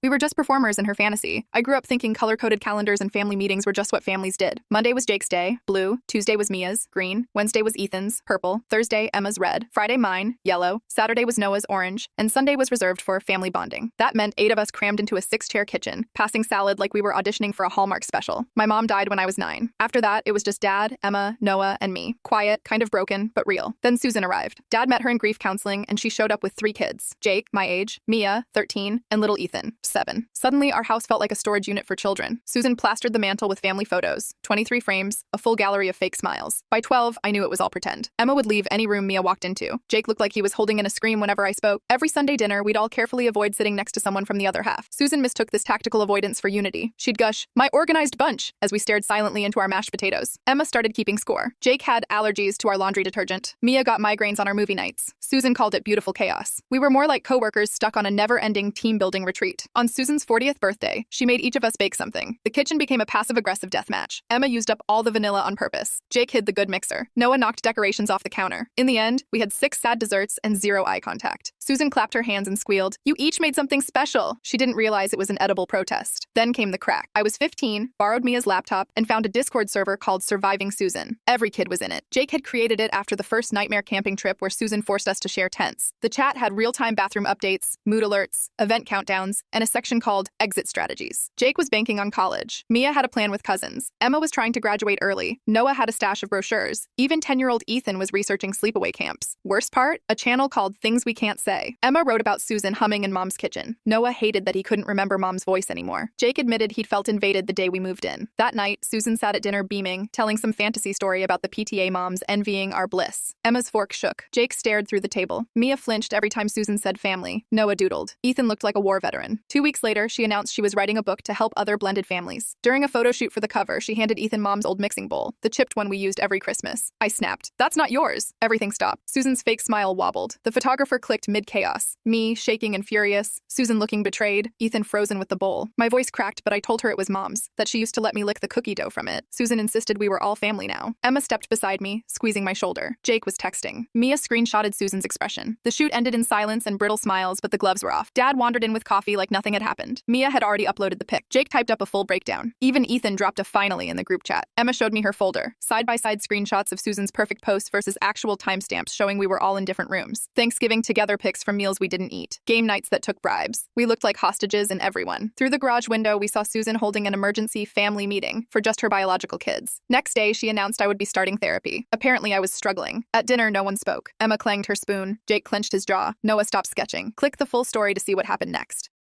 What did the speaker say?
We were just performers in her fantasy. I grew up thinking color-coded calendars and family meetings were just what families did. Monday was Jake's day, blue. Tuesday was Mia's, green. Wednesday was Ethan's, purple. Thursday, Emma's, red. Friday, mine, yellow. Saturday was Noah's, orange. And Sunday was reserved for family bonding. That meant 8 of us crammed into a 6-chair kitchen, passing salad like we were auditioning for a Hallmark special. My mom died when I was 9. After that, it was just Dad, Emma, Noah, and me. Quiet, kind of broken, but real. Then Susan arrived. Dad met her in grief counseling, and she showed up with 3 kids. Jake, my age, Mia, 13, and little Ethan, 7. Suddenly, our house felt like a storage unit for children. Susan plastered the mantle with family photos, 23 frames, a full gallery of fake smiles. By 12, I knew it was all pretend. Emma would leave any room Mia walked into. Jake looked like he was holding in a scream whenever I spoke. Every Sunday dinner, we'd all carefully avoid sitting next to someone from the other half. Susan mistook this tactical avoidance for unity. She'd gush, "My organized bunch," as we stared silently into our mashed potatoes. Emma started keeping score. Jake had allergies to our laundry detergent. Mia got migraines on our movie nights. Susan called it beautiful chaos. We were more like coworkers stuck on a never-ending team-building retreat. On Susan's 40th birthday, she made each of us bake something. The kitchen became a passive-aggressive death match. Emma used up all the vanilla on purpose. Jake hid the good mixer. Noah knocked decorations off the counter. In the end, we had 6 sad desserts and 0 eye contact. Susan clapped her hands and squealed, "You each made something special." She didn't realize it was an edible protest. Then came the crack. I was 15, borrowed Mia's laptop, and found a Discord server called Surviving Susan. Every kid was in it. Jake had created it after the first nightmare camping trip where Susan forced us to share tents. The chat had real-time bathroom updates, mood alerts, event countdowns, and a section called Exit Strategies. Jake was banking on college. Mia had a plan with cousins. Emma was trying to graduate early. Noah had a stash of brochures. Even 10-year-old Ethan was researching sleepaway camps. Worst part? A channel called Things We Can't Say. Emma wrote about Susan humming in Mom's kitchen. Noah hated that he couldn't remember Mom's voice anymore. Jake admitted he'd felt invaded the day we moved in. That night, Susan sat at dinner beaming, telling some fantasy story about the PTA moms envying our bliss. Emma's fork shook. Jake stared through the table. Mia flinched every time Susan said family. Noah doodled. Ethan looked like a war veteran. 2 weeks later, she announced she was writing a book to help other blended families. During a photo shoot for the cover, she handed Ethan Mom's old mixing bowl, the chipped one we used every Christmas. I snapped. "That's not yours." Everything stopped. Susan's fake smile wobbled. The photographer clicked mid-chaos. Me, shaking and furious. Susan looking betrayed. Ethan frozen with the bowl. My voice cracked, but I told her it was Mom's, that she used to let me lick the cookie dough from it. Susan insisted we were all family now. Emma stepped beside me, squeezing my shoulder. Jake was texting. Mia screenshotted Susan's expression. The shoot ended in silence and brittle smiles, but the gloves were off. Dad wandered in with coffee like nothing had happened. Mia had already uploaded the pic. Jake typed up a full breakdown. Even Ethan dropped a finally in the group chat. Emma showed me her folder. Side-by-side screenshots of Susan's perfect post versus actual timestamps showing we were all in different rooms. Thanksgiving together pics from meals we didn't eat. Game nights that took bribes. We looked like hostages in everyone. Through the garage window, we saw Susan holding an emergency family meeting for just her biological kids. Next day, she announced I would be starting therapy. Apparently, I was struggling. At dinner, no one spoke. Emma clanged her spoon. Jake clenched his jaw. Noah stopped sketching. Click the full story to see what happened next.